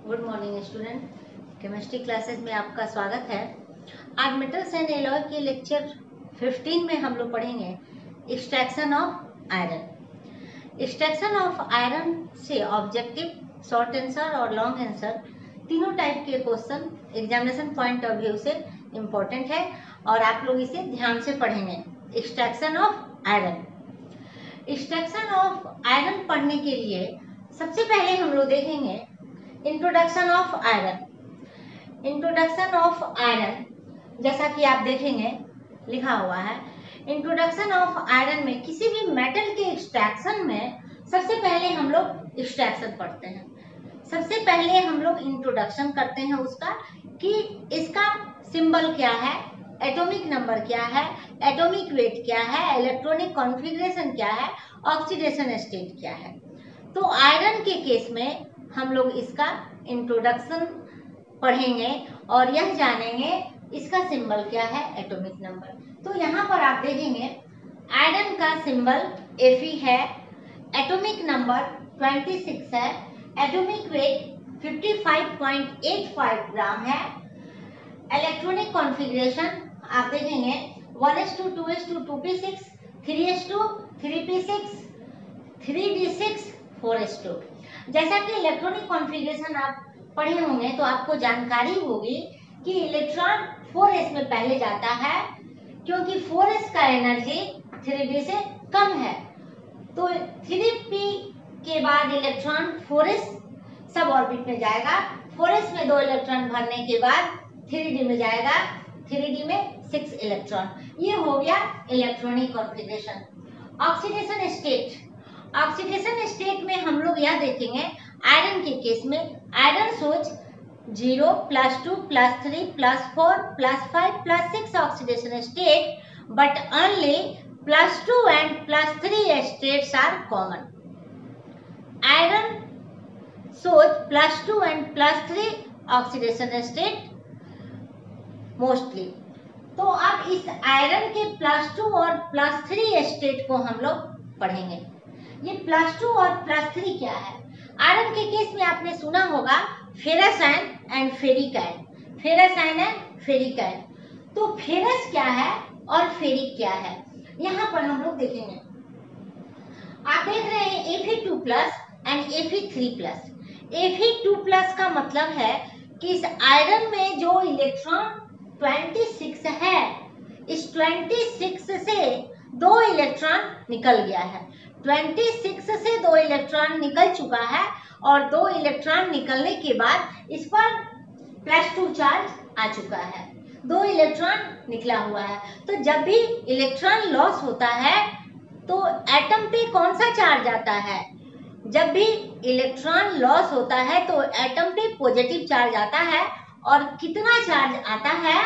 Good morning student, chemistry classes में आपका स्वागत है। आज मेटल्स एंड एलॉय के लेक्चर 15 में हम लोग पढ़ेंगे extraction of iron. Extraction of iron से ऑब्जेक्टिव, शॉर्ट आंसर और लॉन्ग आंसर तीनों टाइप के question examination point of view से इम्पोर्टेंट है और आप लोग इसे ध्यान से पढ़ेंगे। Extraction of iron. Extraction of iron पढ़ने के लिए सबसे पहले हम लोग देखेंगे introduction of iron. Introduction of iron जैसा कि आप देखेंगे लिखा हुआ है, इंट्रोडक्शन ऑफ आयरन में किसी भी मेटल के एक्सट्रैक्शन में सबसे पहले हम लोग एक्सट्रैक्शन पढ़ते हैं। सबसे पहले हम लोग इंट्रोडक्शन करते हैं उसका कि इसका सिंबल क्या है, एटॉमिक नंबर क्या है, एटॉमिक वेट क्या है, इलेक्ट्रॉनिक कॉन्फ़िगरेशन क्या है, ऑक्सीडेशन स्टेट क्या है। तो आयरन के केस में हम लोग इसका इंट्रोडक्शन पढ़ेंगे और यह जानेंगे इसका सिंबल क्या है, एटॉमिक नंबर। तो यहाँ पर आप देखेंगे आयरन का सिंबल Fe है, एटॉमिक नंबर 26 है, एटॉमिक वेट 55.85 ग्राम है, इलेक्ट्रॉनिक कॉन्फ़िगरेशन आप देखेंगे 1s2 2s2 2p6 3s2 3p6 3d6 4s2। जैसा कि इलेक्ट्रॉनिक कॉन्फ़िगरेशन आप पढ़े होंगे तो आपको जानकारी होगी कि इलेक्ट्रॉन 4s में पहले जाता है क्योंकि 4s का एनर्जी 3d से कम है। तो 3p के बाद इलेक्ट्रॉन 4s सब ऑर्बिट में जाएगा। 4s में 2 इलेक्ट्रॉन भरने के बाद 3d में जाएगा, 3d में 6 इलेक्ट्रॉन। ये हो गया electronic configuration. Oxidation state. Oxidation state में हम लोग यह देखेंगे आयरन के केस में आयरन सोच 0 +2 +3 +4 +5 +6 oxidation state, but only +2 and +3 states are common. Iron shows +2 and +3 oxidation state mostly. तो अब इस आयरन के +2 और +3 स्टेट को हम लोग पढ़ेंगे। ये +2 और +3 क्या है? आयरन के केस में आपने सुना होगा ferrous ion and ferric ion, ferrous ion and ferric ion. तो फेरस क्या है और फेरिक क्या है, यहाँ पर हम लोग देखेंगे। आप देख रहे हैं Fe2+ एंड Fe3+। Fe2+ का मतलब है कि इस आयरन में जो इलेक्ट्रॉन 26 है, इस 26 से 2 इलेक्ट्रॉन निकल गया है। 26 से 2 इलेक्ट्रॉन निकल चुका है और 2 इलेक्ट्रॉन निकलने के बाद इस पर +2 चार्ज आ चुका है, 2 इलेक्ट्रॉन निकला हुआ है। तो जब भी इलेक्ट्रॉन लॉस होता है तो एटम पे कौन सा चार्ज आता है? जब भी इलेक्ट्रॉन लॉस होता है तो एटम पे पॉजिटिव चार्ज आता है। और कितना चार्ज आता है?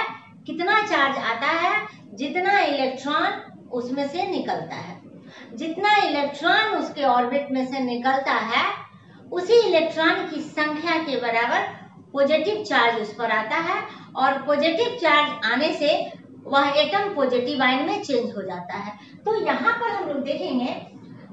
कितना चार्ज आता है? जितना इलेक्ट्रॉन उसमें से निकलता है। जितना इलेक्ट्रॉन उसके ऑर्बिट में से निकलता है उसी इलेक्ट्रॉन की संख्या के बराबर पॉजिटिव चार्ज उस पर आता है और पॉजिटिव चार्ज आने से वह एटम पॉजिटिव आयन में चेंज हो जाता है। तो यहाँ पर हम लोग देखेंगे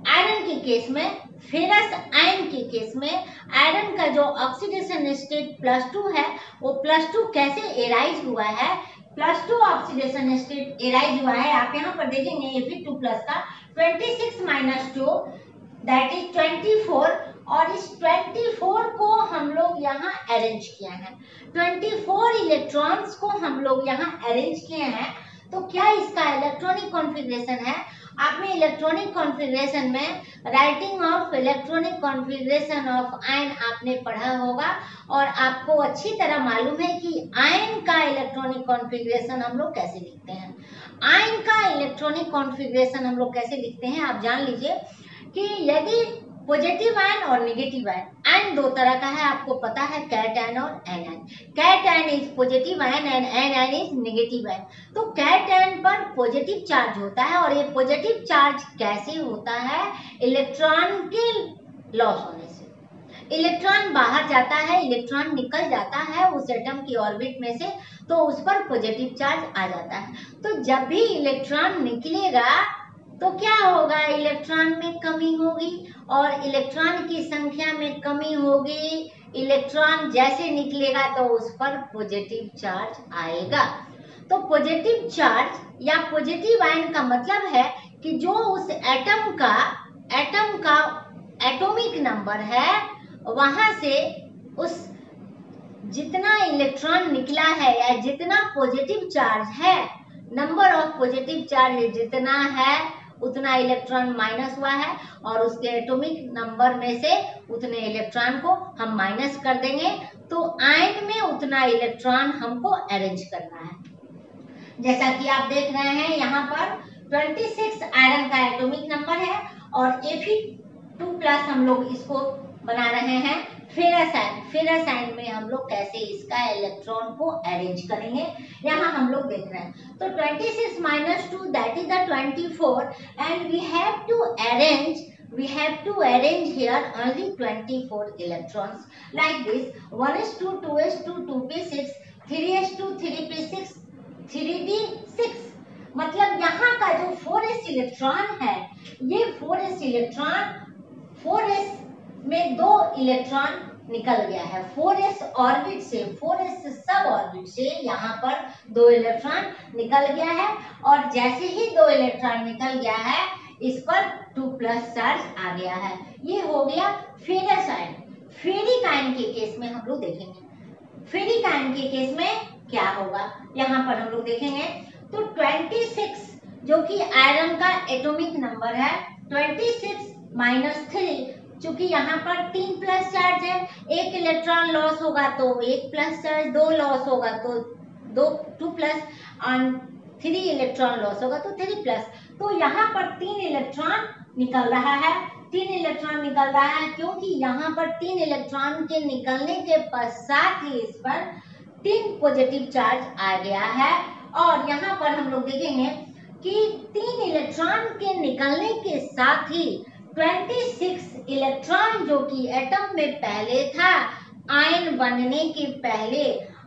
आयरन के केस में, फेरस आयन के केस में आयरन का जो ऑक्सीडेशन स्टेट +2 है वो +2 कैसे एराइज हुआ है, +2 ऑक्सीडेशन स्टेट एराइज हुआ है। आप यहाँ पर देखेंगे Fe2+ का 26 - 2 दैट इज 24 और इस 24 को हम लोग यहाँ अरेंज किया है। 24 इलेक्ट्रॉन्स को हम लोग यहाँ अरेंज किए हैं। तो क्या इसका इलेक्ट्रॉनिक कॉन्फ़िगरेशन है? आपने इलेक्ट्रॉनिक कॉन्फ़िगरेशन में writing of electronic configuration of ion आपने पढ़ा होगा और आपको अच्छी तरह मालूम है कि आयन का इलेक्ट्रॉनिक कॉन्फ़िगरेशन हम लोग कैसे लिखते हैं। आयन का इलेक्ट्रॉनिक कॉन्फ़िगरेशन हम लोग कैसे लिखते हैं आप जान लीजिए कि यदि पॉजिटिव आयन और नेगेटिव आयन, आयन 2 तरह का है, आपको पता है, कैट आयन और anion. Cation is positive ion and anion is negative ion. तो कैट आयन पर पॉजिटिव चार्ज होता है और ये पॉजिटिव चार्ज कैसे होता है? इलेक्ट्रॉन के लॉस होने से। इलेक्ट्रॉन बाहर जाता है, इलेक्ट्रॉन निकल जाता है उस एटम की ऑर्बिट में से, तो उस पर पॉजिटिव चार्ज आ जाता है। तो जब भी इलेक्ट्रॉन निकलेगा तो क्या होगा? इलेक्ट्रॉन में कमी होगी और इलेक्ट्रॉन की संख्या में कमी होगी, इलेक्ट्रॉन जैसे निकलेगा तो उस पर पॉजिटिव चार्ज आएगा। तो पॉजिटिव चार्ज या पॉजिटिव आयन का मतलब है कि जो उस एटम का एटॉमिक नंबर है वहां से उस जितना इलेक्ट्रॉन निकला है या जितना पॉजिटिव चार्ज है, नंबर ऑफ पॉजिटिव चार्ज जितना है उतना इलेक्ट्रॉन माइनस हुआ है और उसके एटॉमिक नंबर में से उतने इलेक्ट्रॉन को हम माइनस कर देंगे, तो आयन में उतना इलेक्ट्रॉन हमको अरेंज करना है। जैसा कि आप देख रहे हैं यहाँ पर 26 आयरन का एटॉमिक नंबर है और Fe2+ हम लोग इसको बना रहे हैं फेरस आयन में हम लोग कैसे इसका इलेक्ट्रॉन को अरेंज करेंगे यहाँ हम लोग देख रहे हैं। तो 26 - 2 that is the 24 and we have to arrange here only 24 electrons like this 1s2 2s2 2p6 3s2 3p6 3d6। मतलब यहाँ का जो 4s इलेक्ट्रॉन है, ये 4s इलेक्ट्रॉन 4s में 2 इलेक्ट्रॉन निकल गया है। 4s ऑर्बिट से 4s सब ऑर्बिट से यहाँ पर 2 इलेक्ट्रॉन निकल गया है और जैसे ही 2 इलेक्ट्रॉन निकल गया है इस पर 2+ चार्ज आ गया है। ये हो गया फेरस आयन। फेरिक आयन के केस में हम लोग देखेंगे फेरिक आयन के केस में क्या होगा, यहाँ पर हम लोग देखेंगे। तो 26 जो कि आयरन का एटॉमिक नंबर है, 26 - 3 चूंकि यहाँ पर 3+ चार्ज है, 1 इलेक्ट्रॉन लॉस होगा तो 1+ चार्ज, 2 लॉस होगा तो 2+ और 3 इलेक्ट्रॉन लॉस होगा तो 3+। तो यहाँ पर 3 इलेक्ट्रॉन निकल रहा है, 3 इलेक्ट्रॉन निकल रहा है क्योंकि यहाँ पर 3 इलेक्ट्रॉन के निकलने के पश्चात ही इस पर 3 पॉजिटिव चार्ज आ गया है। और यहाँ पर हम लोग देखेंगे कि 3 इलेक्ट्रॉन के निकलने के साथ ही 26 इलेक्ट्रॉन जो कि एटम में पहले था आयन बनने के पहले,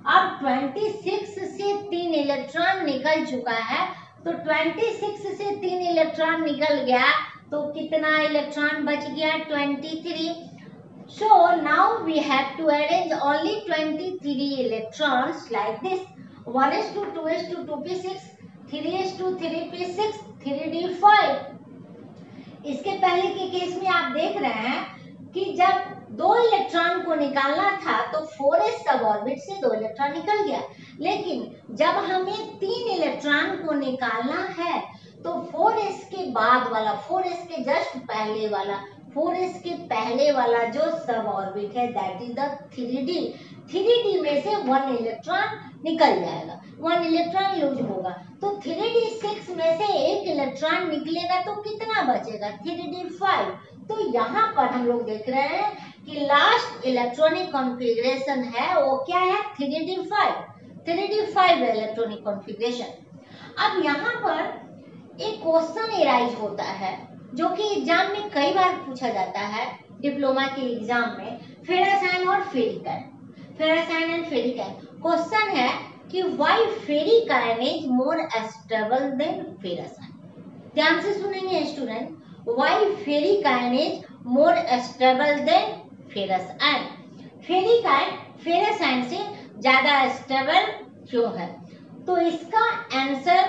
अब 26 से 3 इलेक्ट्रॉन निकल चुका है। तो 26 से 3 इलेक्ट्रॉन निकल गया तो कितना इलेक्ट्रॉन बच गया, 23। So now we have to arrange only 23 electrons like this 1s2 2s2 2p6 3s2 3p6 3d5। इसके पहले के केस में आप देख रहे हैं कि जब 2 इलेक्ट्रॉन को निकालना था तो 4s सब ऑर्बिट से 2 इलेक्ट्रॉन निकल गया, लेकिन जब हमें 3 इलेक्ट्रॉन को निकालना है तो 4s के बाद वाला, 4s के जस्ट पहले वाला, 4s के पहले वाला जो सब ऑर्बिट है that is the 3d। 3d में से 1 इलेक्ट्रॉन निकल जाएगा, 1 इलेक्ट्रॉन लूज होगा। तो 3d6 में से 1 इलेक्ट्रॉन निकलेगा तो कितना बचेगा, 3d5। तो यहाँ पर हम लोग देख रहे हैं कि लास्ट इलेक्ट्रॉनिक कॉन्फ़िगरेशन है वो क्या है, 3d5 इलेक्ट्रॉनिक कॉन्फ़िगरेशन। अब यहाँ पर एक क्वेश्चन एराइज होता है जो कि एग्जाम में कई बार पूछा जाता है, डिप्लोमा के एग्जाम में, फेरस आयन और ferric ion, ferrous ion and ferric ion. Question है कि why ferric ion is more stable then ferrous ion. ध्यान से सुनेंगे student, why ferric ion is more stable then ferrous ion. Ferric ion ferrous ion से ज्यादा stable क्यों है, तो इसका आंसर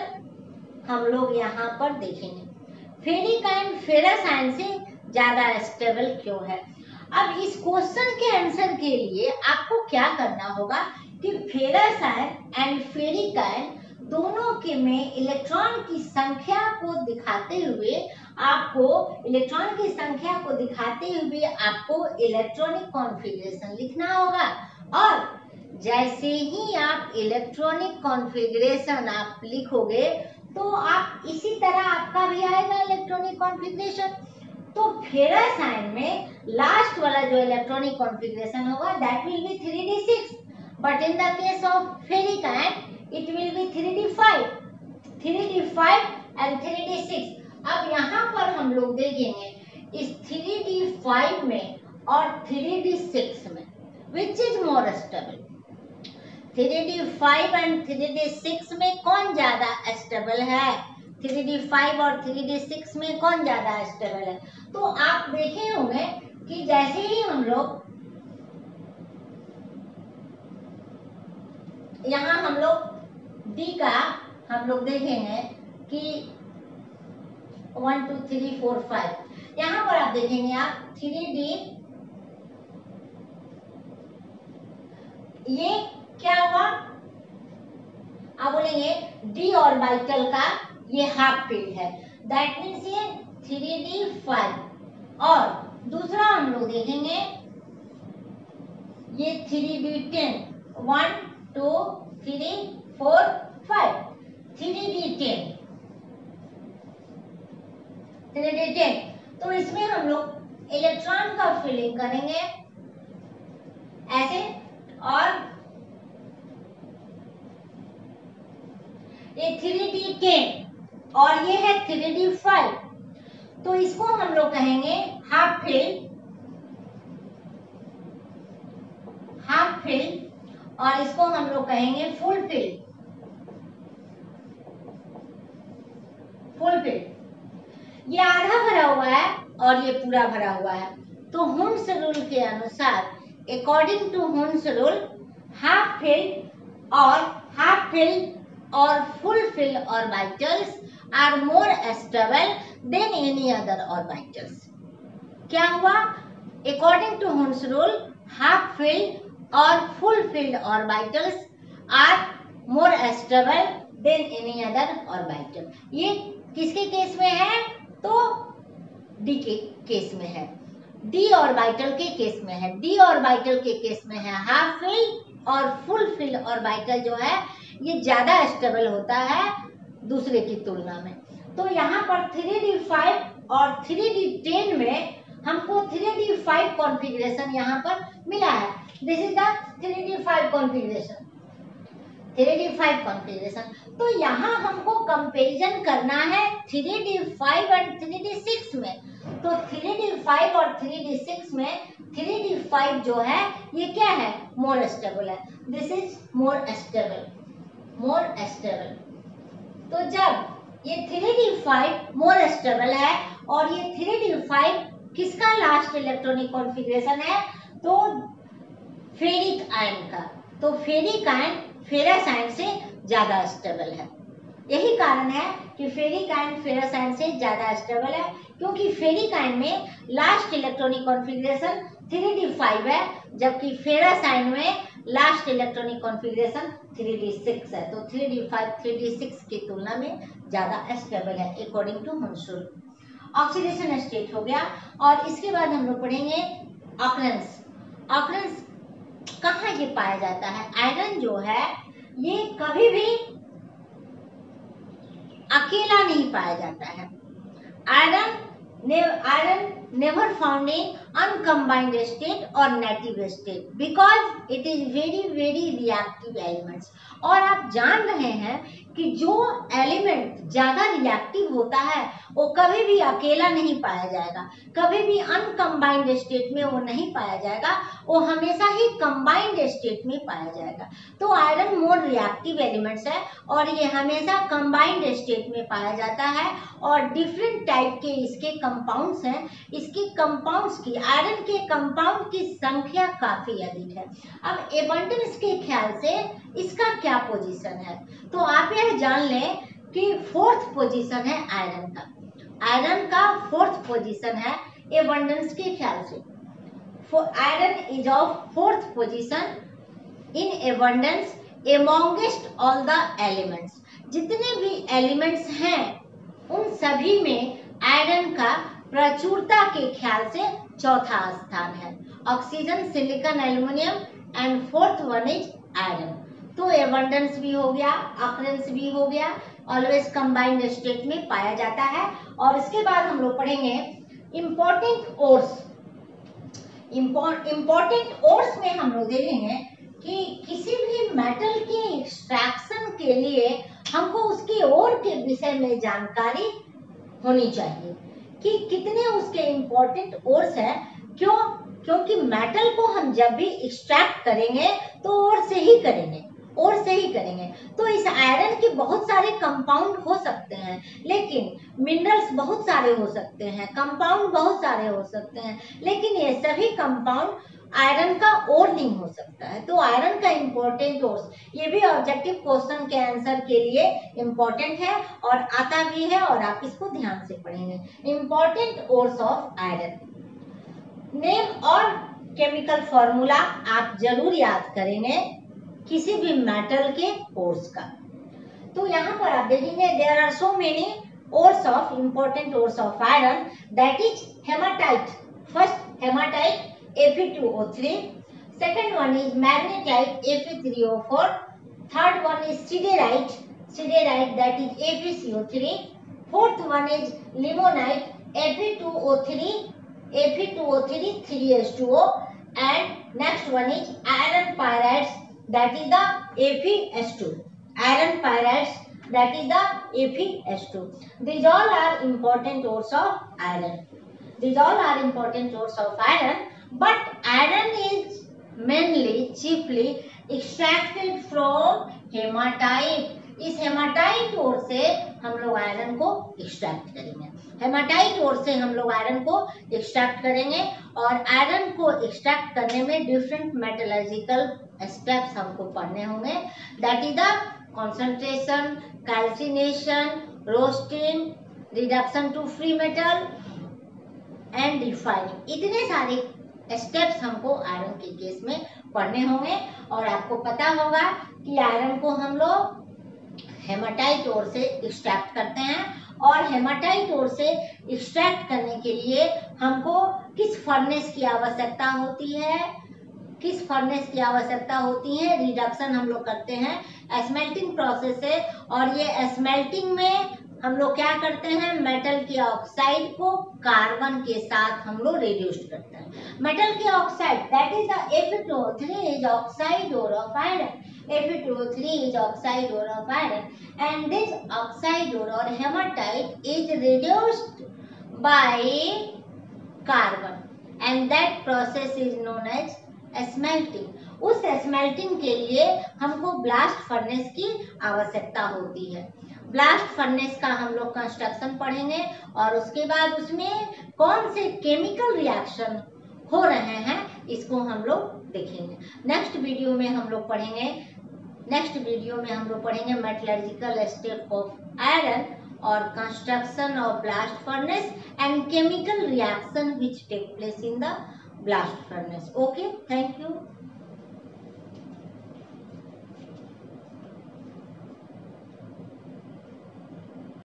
हम लोग यहाँ पर देखेंगे। फेरिक आयन फेरस आयन से ज्यादा स्टेबल क्यों है। अब इस क्वेश्चन के आंसर के लिए आपको क्या करना होगा कि ferrous ion and ferric ion दोनों के में इलेक्ट्रॉन की संख्या को दिखाते हुए आपको इलेक्ट्रॉनिक कॉन्फ़िगरेशन लिखना होगा। और जैसे ही आप इलेक्ट्रॉनिक कॉन्फ़िगरेशन आप लिखोगे तो आप इसी तरह आपका भी आएगा इलेक्ट्रॉनिक कॉन्फ़िगरेशन। तो फेरस आयन में लास्ट वाला जो इलेक्ट्रॉनिक कॉन्फ़िगरेशन होगा that will be 3d6, but in the case of ferric ion it will be 3d5 and 3d6। अब यहाँ पर हम लोग देखेंगे इस 3d5 में और 3d6 में which is more stable, 3d5 and 3d6 में कौन ज्यादा स्टेबल है, 3d5 और 3d6 में कौन ज्यादा स्टेबल है। तो आप देखे होंगे कि जैसे ही हम लोग यहाँ हम लोग डी का हम लोग देखेंगे कि 1 2 3 4 5 यहाँ पर आप देखेंगे आप 3D ये क्या हुआ, आप बोलेंगे डी ऑर्बिटल का ये हाफ फील्ड है, दैट मीन्स ये 3D5। और दूसरा हम लोग देखेंगे ये 3D10 1 2 3 4 5 3D10 तो इसमें हम लोग इलेक्ट्रॉन का फिलिंग करेंगे ऐसे, और ये 3D10 और ये है 3D5, तो इसको हम लोग कहेंगे हाफ फील्ड और इसको हम लोग कहेंगे फुल फील्ड। ये आधा भरा हुआ है और ये पूरा भरा हुआ है, तो हुन्स रूल के अनुसार, according to Hund's rule, half filled और full filled orbitals are more stable than any other orbitals. क्या हुआ, according to Hund's rule half filled और full filled orbitals are more stable than any other orbital. ये किसके case में है, तो D के केस में है, डी ऑर्बिटल के केस में है। डी ऑर्बिटल के केस में है हाफ फील्ड और फुल फील्ड ऑर्बिटल जो है ये ज्यादा स्टेबल होता है दूसरे की तुलना में। तो यहाँ पर 3D5 और 3D10 में हमको 3D5 कॉन्फ़िगरेशन यहाँ पर मिला है। This is the 3D5 configuration, 3D5 configuration. तो यहाँ हमको कंपैरिजन करना है 3D5 और 3D6 में। तो 3D5 और 3D6 में 3D5 जो है ये क्या है, मोर स्टेबल है। This is more stable. तो जब ये 3D5 मोर स्टेबल है और ये 3D5 किसका लास्ट इलेक्ट्रॉनिक कॉन्फ़िगरेशन है, तो फेरिक आयन का। तो फेरिक आयन फेरस आयन से ज्यादा स्टेबल है। यही कारण है कि फेरिक आयन फेरस आयन से ज्यादा स्टेबल है, क्योंकि फेरिक आयन में लास्ट इलेक्ट्रॉनिक कॉन्फ़िगरेशन 3D5 है, जबकि फेरस आयन में लास्ट इलेक्ट्रॉनिक कॉन्फ़िगरेशन 3D6 है। तो 3D5 3D6 की तुलना में ज्यादा स्टेबल है according to Hund's rule. Oxidation state हो गया, और इसके बाद हम लोग पढ़ेंगे ऑकरेंस। ऑकरेंस कहाँ ये पाया जाता है, आयरन जो है ये कभी भी अकेला नहीं पाया जाता है। Iron never found in uncombined state और native state because it is very reactive elements. और आप जान रहे हैं कि जो एलिमेंट ज्यादा रिएक्टिव होता है वो कभी भी अकेला नहीं पाया जाएगा, कभी भी अनकम्बाइंड स्टेट में वो नहीं पाया जाएगा, वो हमेशा ही कंबाइंड स्टेट में पाया जाएगा। तो आयरन मोर रिएक्टिव एलिमेंट्स है और ये हमेशा कंबाइंड स्टेट में पाया जाता है, और डिफरेंट टाइप के इसके कंपाउंड्स हैं। इसके कंपाउंड्स की, आयरन के कंपाउंड की संख्या काफी अधिक है। अब एबंडेंस के ख्याल से इसका क्या पोजीशन है, तो आप यह जान लें कि 4th पोजीशन है आयरन का। आयरन का 4th पोजीशन है एबंडेंस के ख्याल से। Iron is of 4th position in abundance amongst all the elements. जितने भी एलिमेंट्स हैं उन सभी में आयरन का प्रचुरता के ख्याल से 4था स्थान है। Oxygen, silicon, aluminium and 4th one is iron. तो एबंडेंस भी हो गया, ऑकरेंस भी हो गया, ऑलवेज कंबाइंड स्टेट में पाया जाता है। और इसके बाद हम लोग पढ़ेंगे इम्पोर्टेंट ओर्स। इम्पोर्टेंट ओर्स में हम लोग देखेंगे कि किसी भी मेटल के एक्सट्रैक्शन के लिए हमको उसके ओर के विषय में जानकारी होनी चाहिए कि कितने उसके इम्पोर्टेंट ओर्स है। क्यों? क्योंकि मेटल को हम जब भी एक्सट्रैक्ट करेंगे तो ओर से ही करेंगे। तो इस आयरन के बहुत सारे कंपाउंड हो सकते हैं, लेकिन मिनरल्स बहुत सारे हो सकते हैं, कंपाउंड बहुत सारे हो सकते हैं, लेकिन ये सभी कंपाउंड आयरन का और लिंक हो सकता है। तो आयरन का इंपॉर्टेंट ओर्स, ये भी ऑब्जेक्टिव क्वेश्चन के आंसर के लिए इंपॉर्टेंट है और आता भी है, और आप इसको ध्यान से पढ़ेंगे। Important ores of iron, name और केमिकल फॉर्मूला आप जरूर याद करेंगे किसी भी मेटल के ओर्स का। तो यहाँ पर आप देखेंगे there are so many ores of important ores of iron, that is hematite. First hematite Fe2O3, second one is magnetite Fe3O4, third one is siderite that is FeCO3, fourth one is limonite Fe2O3 3H2O, and next one is iron pyrites, that is the FeS2. Iron pyrites, that is the FeS2. These all are important ores of iron. These all are important ores of iron, but iron is mainly, chiefly extracted from hematite. इस haematite ओर से हम लोग iron को extract करेंगे। Haematite ओर से हम लोग iron को एक्सट्रैक्ट करेंगे, और आयरन को एक्सट्रैक्ट करने में डिफरेंट मेटलर्जिकल स्टेप्स हमको पढ़ने होंगे, that is the concentration, calcination, roasting, reduction to free metal and refining. इतने सारे स्टेप्स हमको आयरन के केस में पढ़ने होंगे, और आपको पता होगा कि आयरन को हम लोग हेमाटाइट ओर से एक्सट्रैक्ट करते हैं, और हेमाटाइट ओर से एक्सट्रैक्ट करने के लिए हमको किस फर्नेस की आवश्यकता होती है, किस फर्नेस की आवश्यकता होती है? रिडक्शन हम लोग करते हैं, स्मेल्टिंग प्रोसेस से, और ये स्मेल्टिंग में हम लोग क्या करते हैं? मेटल के ऑक्साइड को कार्बन के साथ हम लोग रिड्यूस करते हैं। मेटल के oxide, that is the Fe2O3 is oxide ore of iron, Fe2O3 is oxide ore of iron, and this oxide ore or hematite is reduced by carbon, and that process is known as smelting. उस smelting के लिए हमको blast furnace की आवश्यकता होती है। Blast furnace का हम लोग कंस्ट्रक्शन पढ़ेंगे, और उसके बाद उसमें कौन से केमिकल रिएक्शन हो रहे हैं इसको हम लोग देखेंगे। नेक्स्ट वीडियो में हम लोग पढ़ेंगे मेटलर्जिकल स्टेप ऑफ आयरन और construction of blast furnace and chemical reaction which take place in the blast furnace. Okay, thank you.